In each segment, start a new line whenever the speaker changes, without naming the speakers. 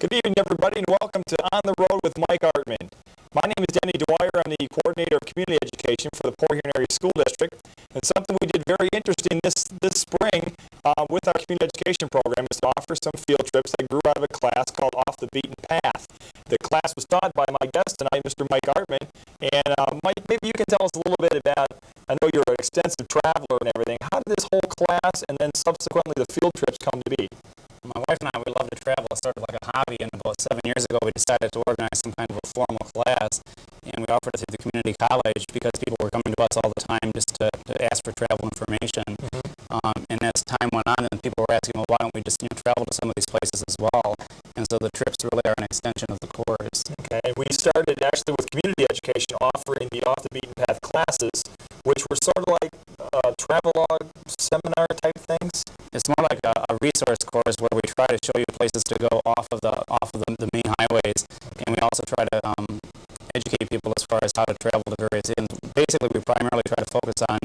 Good evening, everybody, and welcome to On the Road with Mike Artman. My name is Denny Dwyer. I'm the coordinator of community education for the Port Huron Area School District. And something we did very interesting this spring with our community education program is to offer some field trips that grew out of a class called Off the Beaten Path. The class was taught by my guest tonight, Mr. Mike Artman. And Mike, maybe you can tell us a little bit about, I know you're an extensive traveler and everything. How did this whole class and then subsequently the field trips come to be?
My wife and I, we love to travel. It started like a hobby, and about 7 years ago, we decided to organize some kind of a formal class, and we offered it through the community college because people were coming to us all the time just to ask for travel information. And as time went on, and people were asking, well, why don't we just travel to some of these places as well? And so the trips really are an extension of the course.
Okay, and we started actually with community education, offering the Off the Beaten Path classes, which were sort of like travelogue seminar type things.
It's more like a resource course where we try to show you places to go off of the main highways, and we also try to educate people as far as how to travel to various inns. Basically, we primarily try to focus on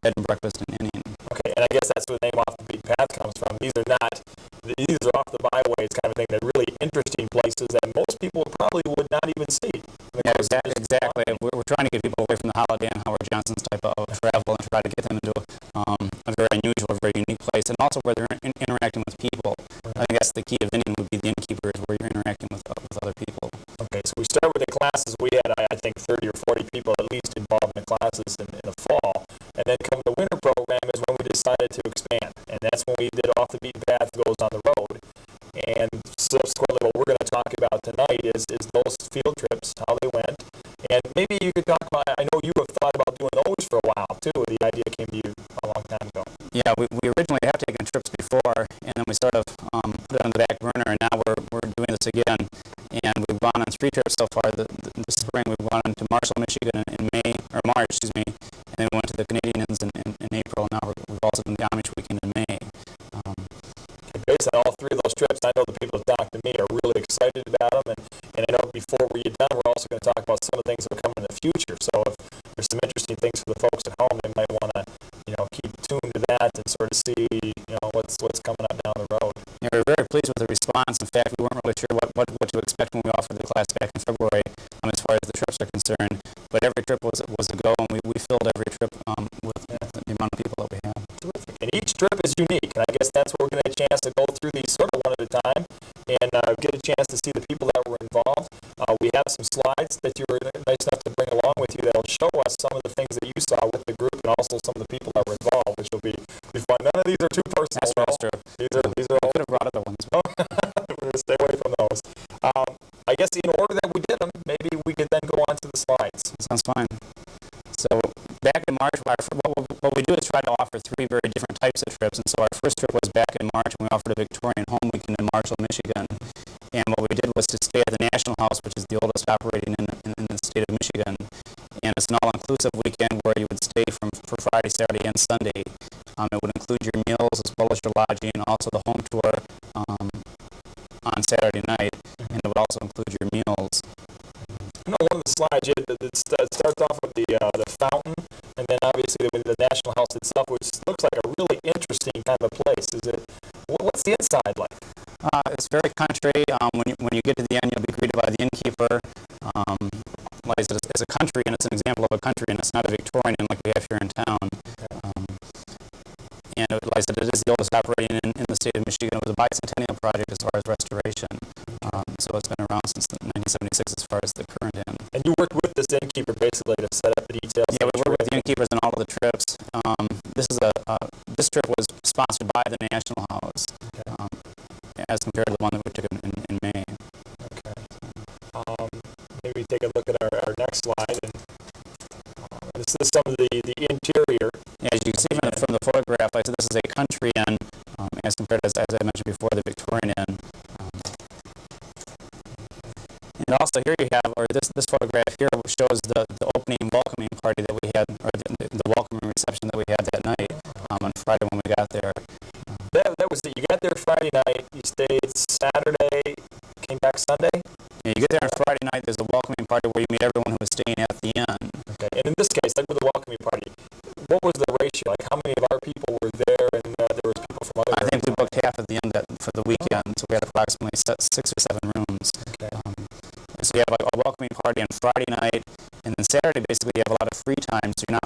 bed and breakfast and inning.
Okay, and I guess that's where the name Off the Beaten Path comes from. These are off the byways kind of thing. They're really interesting places that most people probably would not even see.
Yeah, exactly. We're trying to get people away from the Holiday Inn, Howard Johnson's type of travel and try to get them into a very unusual, very unique place, and also where they're interacting with people. I think that's the key of inning would be the innkeepers, where you're interacting with other people.
Okay, so we start with the classes. We had, I think, 30 or 40 people at least involved in the classes in the fall. And then come the winter program is when we decided to expand. And that's when we did Off the Beaten Path Goes on the Road. And subsequently, what we're going to talk about tonight is those field trips, how they went. And maybe you could talk about, I know you have thought about doing those for a while, too. The idea came to you a long time ago.
Yeah, we originally have taken trips before, and then we sort of put it on the back burner, and now we're doing this again. And we've gone on 3 trips so far this spring. We've gone to Marshall, Michigan in March, and then we went to the Canadian Inns in April, and now we've also done the Amish weekend in May.
Based on all 3 of those trips, I know the people that talk to me are really excited about them, and I know before we're done, we're also going to talk about some of the things that are coming in the future. So if there's some interesting things for the folks at home, they might want to, keep tuned to that and sort of see, what's coming up down the road.
Yeah, we're very pleased with the response. In fact, we weren't really sure what to expect when we offered the class back in February, as far as the trips are concerned. But every trip was a go, and we filled every trip with the amount of people that we have.
Terrific. And each trip is unique, and I guess that's where we're going to get a chance to go through these sort of one at a time and get a chance to see the people that were involved. We have some slides that you were nice enough to bring along with you that will show us some of the things that you saw with the group and also some of the people that were involved, which will be fun. None of these are too personal.
That's true.
These are all.
We could have brought other ones.
We're going to stay away from those. I guess in order that we did them, maybe we could then go on to the slides.
Sounds fine. So back in March, what we do is try to offer 3 very different types of trips. And so our first trip was back in March when we offered a Victorian home weekend in Marshall, Michigan. And what we did was to stay at the National House, which is the oldest operating in the state of Michigan. And it's an all-inclusive weekend where you would stay for Friday, Saturday, and Sunday. It would include your meals as well as your lodging, and also the home tour on Saturday night, and it would also include your meals.
I know one of the slides, it starts off with the fountain, and then obviously the National House itself, which looks like a really interesting kind of a place. What's the inside like?
It's very country. When you get to the end, you'll be greeted by the innkeeper. Like I said, it's a country, and it's an example of a country, and it's not a Victorian inn like we have here in town. And like I said, it is the oldest operating in the state of Michigan. It was a bicentennial project as far as restoration. So it's been around since 1976 as far as the current inn.
And you worked with this innkeeper basically to set up the details?
Yeah, we worked with the innkeepers on all of the trips. This trip was sponsored by the National House, as compared to the one that we took in May.
Okay. Maybe take a look at our next slide. And this is some of the interior.
Yeah, as you can see from the photograph, like I said, this is a country inn, as compared to, as I mentioned before, the Victorian inn. And also here you have, or this photograph here shows the opening welcoming party that we had, or the welcoming reception that we had that night on Friday when we got there.
That was it. You got there Friday night, you stayed Saturday, came back Sunday?
Yeah, you get there on Friday night, there's a welcoming party where you meet everyone who was staying at the inn.
Okay, and in this case, like with the welcoming party, what was the ratio? Like how many of our people were there and there was people from other
I think we booked half of the inn for the weekend, so we had approximately 6 or 7 rooms.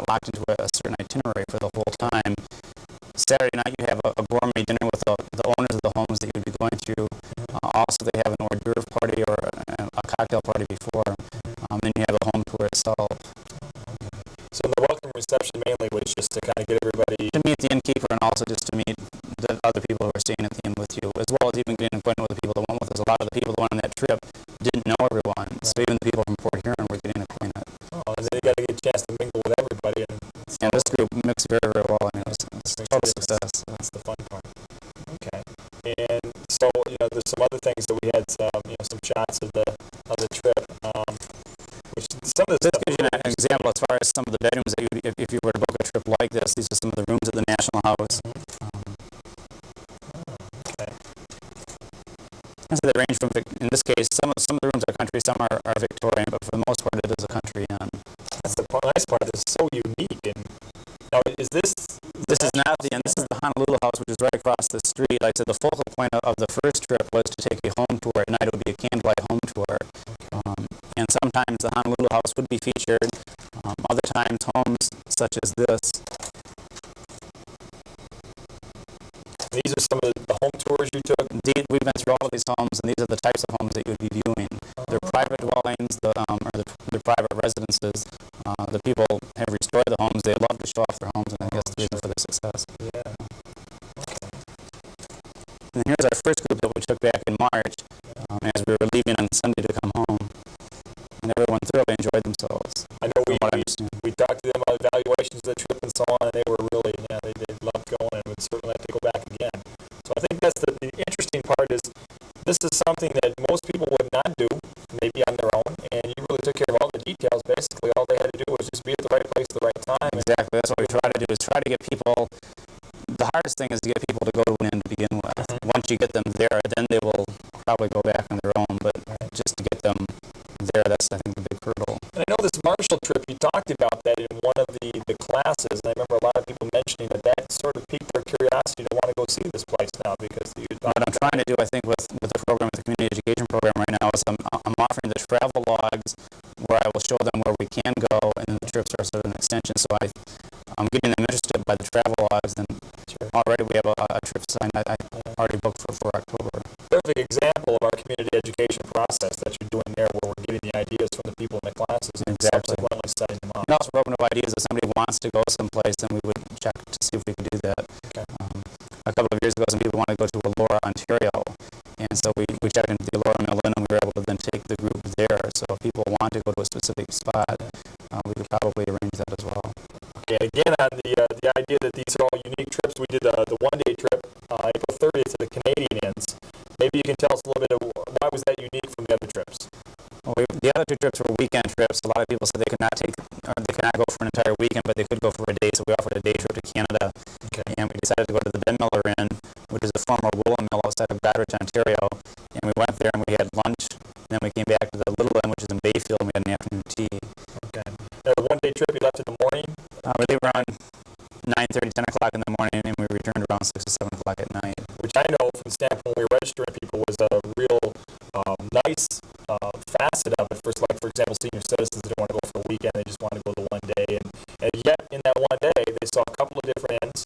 locked into a certain itinerary for the whole time. Saturday night, you have a gourmet dinner with the owners of the homes that you would be going to. Also, they have an hors d'oeuvre party or a cocktail party before. Then you have the home tour itself.
So the welcome reception mainly was just to kind of get everybody
To meet the innkeeper and also just to meet the other people who are staying at the inn with you, as well as even getting acquainted with the people that went with us. A lot of the people that went on that trip didn't know everyone, so even the people from Port Huron were getting acquainted.
Oh, and then you got to get a chance to mingle with everybody.
And this group mixed very, very well. I mean, it was a total success.
That's the fun part. Okay. And so, there's some other things that we had some shots of the trip. Which some of
This gives you an example as far as some of the bedrooms that if you were to book a trip like this. These are some of the rooms at the National House.
Okay.
So they range from, in this case, some of the rooms are country, some are Victorian, but for the most part it is a country inn.
That's the nice part. This is so unique. And now, is this?
This is not the inn. This is the Honolulu House, which is right across the street. Like I said, the focal point of the first trip was to take a home tour at night. It would be a candlelight home tour. And sometimes the Honolulu House would be featured. Other times, homes such as this.
These are some of the home tours you took?
We've been through all of these homes, and these are the types of homes that you would be viewing. They're private dwellings, they're private residences. The people have restored the homes. They love to show off their homes, and I guess the reason for their success.
Yeah. Okay.
And here's our first group that we took back in March, as we were leaving on Sunday to come home. And everyone thoroughly enjoyed themselves.
I know we talked to them about evaluations of the trip and so on, and they were really, they loved going and would certainly like to go back again. So I think that's the interesting part is this is something that most people would not do, maybe on their own, and you really took care of all the details. Basically, all they had to do was just be at the right place at the right time.
Exactly. That's what we try to do, is try to get people. The hardest thing is to get people to go to an inn to begin with. Once you get them there, then they will probably go back on their own, but just to get them there, that's, I think, the big hurdle.
And I know this Marshall trip, you talked about that in one of the classes, and I remember a lot of people mentioning that sort of piqued their curiosity to want to go see this place now, because
what I'm trying to do, I think, with the program, with the community education program right now, is I'm offering the travel logs where I will show them where we can go, and then the trips are sort of an extension. So I'm getting them interested by the travel logs, and already we have a trip signed I already booked for October.
Perfect example of our community education process that you're doing there, where we're getting the ideas from the people in the classes and subsequently setting them up.
And also, we're open to ideas. If somebody wants to go someplace, then we would check to see if we can do that.
Okay.
A couple of years ago, some people wanted to go to Elora, Ontario, and so we checked into the Elora Mill-Inn, and we were able to then take the group there. So if people want to go to a specific spot, we could probably arrange that as well.
Okay, again, on the idea that these are all unique trips, we did the one-day trip, April 30th to the Canadian Inns. Maybe you can tell us a little bit of why was that unique from the other trips?
Well, the other two trips were weekend trips. A lot of people said they could not go for an entire weekend, but they could go for a day. So we offered a day trip to Canada, and we decided to go to the Ben Miller Inn, which is a former woolen mill outside of Goderich, Ontario. And we went there and we had lunch. And then we came back to the Little Inn, which is in Bayfield, and we had an afternoon tea.
Okay. Now, the one-day trip you left in the morning?
We leave around 9:30, 10 o'clock in the morning, and we returned around 6 or 7 o'clock at night.
Which I know from the standpoint we were registering people was a real nice facet of it. For example, senior citizens that don't want to go for a weekend, they just want to go the one day. And yet, in that one day, they saw a couple of different inns.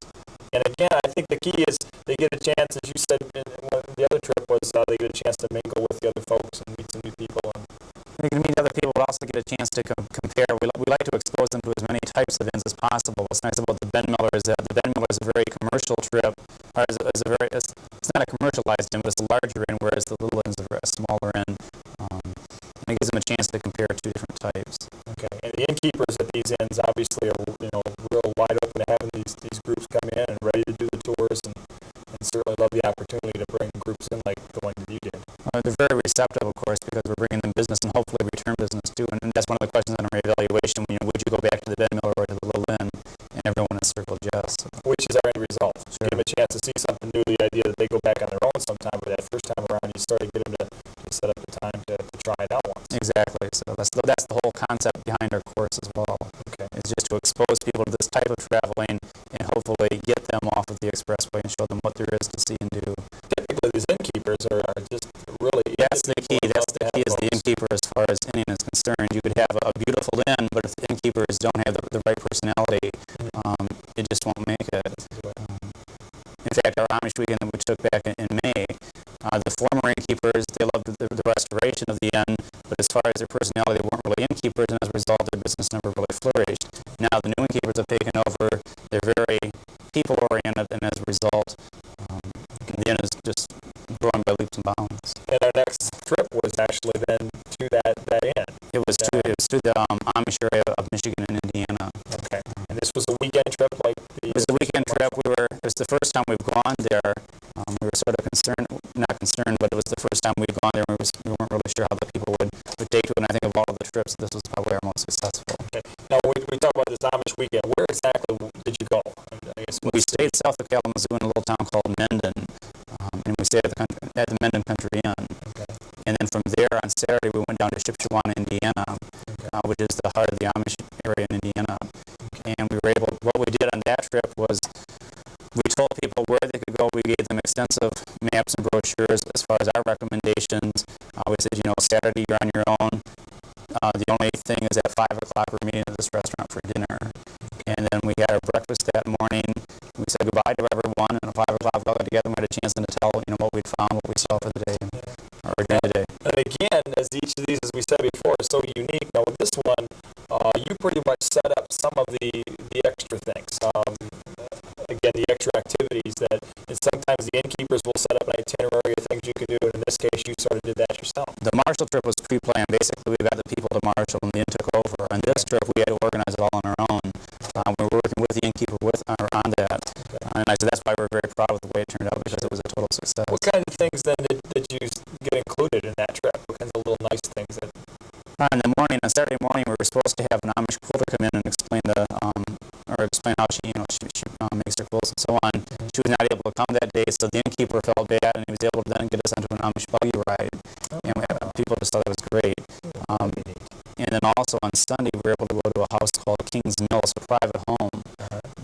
And again, I think the key is they get a chance, as you said, the other trip was they get a chance to mingle with the other folks and meet some new people. And
they can meet other people, but also get a chance to compare. We like to expose them to as many types of inns as possible. What's nice about the Ben Miller is that the Ben Miller is a very commercial trip. Or it's not a commercialized inn, but it's a larger inn, whereas the Little Inn is a smaller inn. And it gives them a chance to compare two different types.
Okay, and the innkeepers at these inns obviously are real wide open to having these groups come in and ready to do the tours, and certainly love the opportunity to bring groups in like the one that you did.
They're very receptive, of course, because we're bringing them business and hopefully return business too. And that's one of the questions on our evaluation. Would you go back to the Ben Miller or to the Little Inn? And everyone has circled yes.
Which is our end result. Sure. Give them a chance to see something new. The idea that they go back on their own sometime, but that first time around, you start to get them to set up the time to try it out once.
Exactly. So that's the whole concept behind our course as well.
Okay.
It's just to expose people to this type of traveling and hopefully get them off of the expressway and show them what there is to see and do.
Typically, these innkeepers are just really...
That's the key. That's the key is the innkeeper is far as inning is concerned. You could have a beautiful inn, but if the innkeepers don't have the right personality, it just won't make it. In fact, our Amish weekend that we took back in May, the former innkeepers, they loved the restoration of the inn, but as far as their personality, they weren't really innkeepers, and as a result, their business never really flourished. Now the new innkeepers have taken over. They're very people-oriented, and as a result, the inn is just growing by leaps and bounds.
And our next trip was actually then to that inn.
It was to the Amish area of Michigan and Indiana.
Okay. And this was a weekend trip, like
it was a weekend trip. It was the first time we've gone there. We were sort of not concerned, but it was the first time we'd gone there. We weren't really sure how the people would take to it. And I think of all of the trips, this was probably our most successful.
Okay. Now, we talk about this Amish weekend. Where exactly did you go? I guess
we stayed south of Kalamazoo in a little town called Mendon, and we stayed at the Mendon Country Inn.
Okay.
And then from there on Saturday, we went down to Shipshewana, Indiana, which is the heart of the Amish area in Indiana. Okay. And what we did on that trip was we told people where they could go. We gave them extensive maps and brochures as far as our recommendations. We said, Saturday you're on your own. The only thing is at 5 o'clock we're meeting at this restaurant for dinner. And then we had our breakfast that morning. We said goodbye to everyone, and at 5 o'clock we all got together and we had a chance to tell what we'd found, what we saw for the day, or during the day.
And again, as each of these, as we said before, is so unique. Now with this one, you pretty much set up some of the extra things. Again, the extra activities and sometimes the innkeepers will set up an itinerary of things you can do, and in this case, you sort of did that yourself.
The Marshall trip was pre-planned. Basically, we got the people to Marshall, and the inn took over. And this trip, we had to organize it all on our own. We were working with the innkeeper on that. And I said that's why we're very proud of the way it turned out, because it was a total success.
What kind of things then did you get included in that trip? What kinds of little nice things that...
On Saturday morning, we were supposed to have an Amish quilter come in and explain how she makes her quilts and so on. She was not able to come that day, so the innkeeper felt bad, and he was able to then get us onto an Amish buggy ride. And people just thought it was great. And then also on Sunday, we were able to go to a house called King's Mill. It's a private home,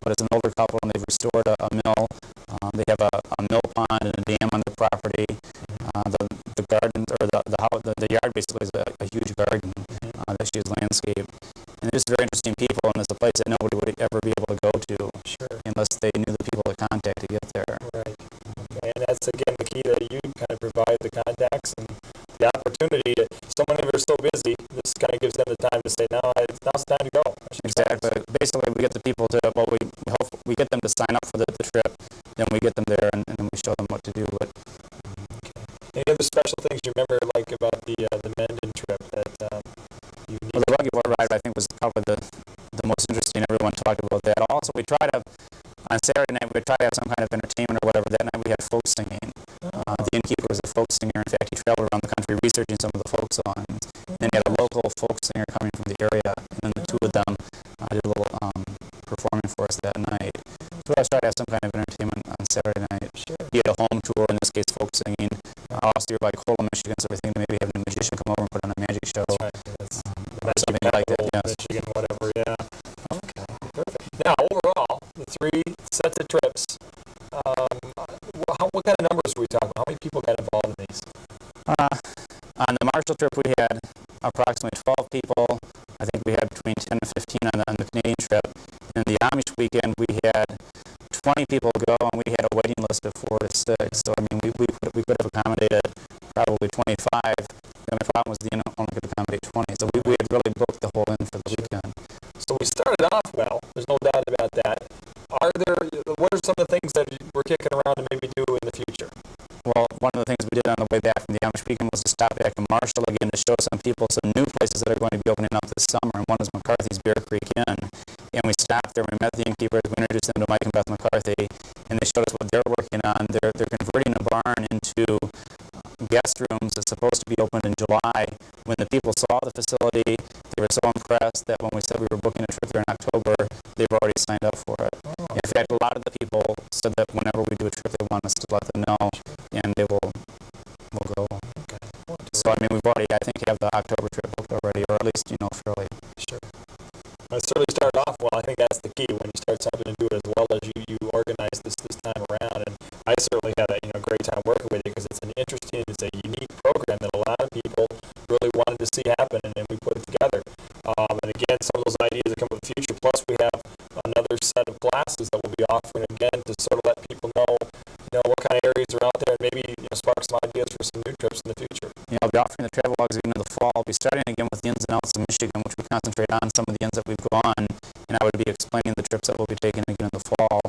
but it's an older couple, and they've restored a mill. They have a mill pond and a dam on their property. The garden, or the yard basically is a huge garden that she has landscaped. And they're just very interesting people, and it's a place that nobody would ever be able to go to unless they knew the people to contact to get there.
Right. Okay. And that's, again, the key that you kind of provide the contacts and the opportunity to, someone who's so busy, this kind of gives them the time to say, now's the time to go.
Exactly. Basically, we get the people to, we get them to sign up for the trip, then we get them there, and then we show them what to do. But
any other special things you remember, like about the Mendon trip that you need?
Well, the buggy board ride, I think, was probably the most interesting. Everyone talked about that. Also, on Saturday night, we tried to have some kind of entertainment or whatever. That night, we had folk singing. The innkeeper was a folk singer. In fact, he traveled around the country researching some of the folk songs. And he had a local folk singer coming from the area, and then the two of them did a little performing for us that night. So I tried to have some kind of entertainment on Saturday night. He had a home tour, in this case, folk singing. Also, you're like Cola, Michigan, so we're thinking maybe having a magician come over and put on a magic show.
That's right. That's
something like that, yes.
Michigan, whatever, yeah. Okay, perfect. Now, overall, the 3 sets of trips, what kind of numbers were we talking about? How many people got involved in these?
On the Marshall trip, we had approximately 12 people. I think we had between 10 and 15 on the Canadian trip. And the Amish weekend, we had 20 people go, and we had a waiting list of 4 to 6. So, I mean, we could have accommodated probably 25. The only problem was the inn only could accommodate 20. So we had really booked the whole inn for the weekend.
So we started off well. There's no doubt about that. What are some of the things that we're kicking around to maybe do in the future?
Well, one of the things we did on the way back from the Amish weekend was to stop back in Marshall again to show some people some new places that are going to be opening up this summer. And one is McCarthy's Bear Creek Inn. And we stopped there, we met the innkeepers, we introduced them to Mike and Beth McCarthy, and they showed us what they're working on. They're converting a barn into guest rooms that's supposed to be opened in July. When the people saw the facility, they were so impressed that when we said we were booking a trip there in October, they've already signed up for it. In fact, a lot of the people said that whenever we do a trip, they want us to let them know, and they will go.
Okay.
So, I mean, we've already, I think, have the October trip booked already, or at least, fairly.
Sure. It certainly started off well. I think that's the key, when you start something and do it as well as you organize this time around. And I certainly had a great time working with you, because it's a unique program that a lot of people really wanted to see happen. again to sort of let people know, what kind of areas are out there, and maybe spark some ideas for some new trips in the future.
Yeah, I'll be offering the travel logs again in the fall. I'll be starting again with the ins and outs of Michigan, which we concentrate on some of the ins that we've gone, and I would be explaining the trips that we'll be taking again in the fall.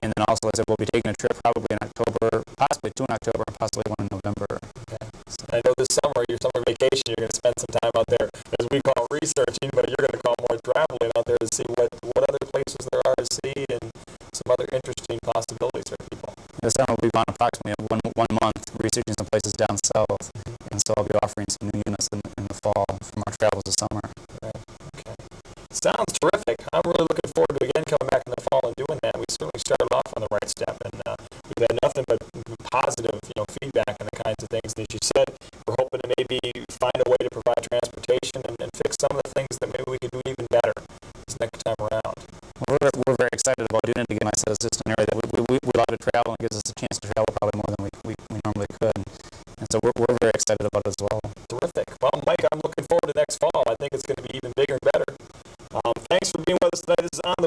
And then also, as I said, we'll be taking a trip probably in October, possibly two in October, and possibly one in November.
Okay. So I know this summer, your summer vacation, you're going to spend some time out there, as we call researching, but you're going to call more traveling out there to see what other places there are to see and some other interesting possibilities for people.
This summer we've gone approximately one month researching some places down south, and so I'll be offering some new units in the fall from our travels this summer.
Right. Okay. Sounds terrific. I'm really looking forward to again coming back in the fall and doing that. We certainly started off on the right step, and we've had nothing but positive, feedback on the kinds of things that you said. We're hoping to maybe find a way to provide transportation and fix some of the things that maybe we could do even better this next time around.
We're very excited about doing it again. I said it's just an area that we love to travel, and it gives us a chance to travel probably more than we normally could. And so we're very excited about it as well.
Terrific. Well, Mike, I'm looking forward to next fall. I think it's going to be even bigger and better. Thanks for being with us tonight. This is On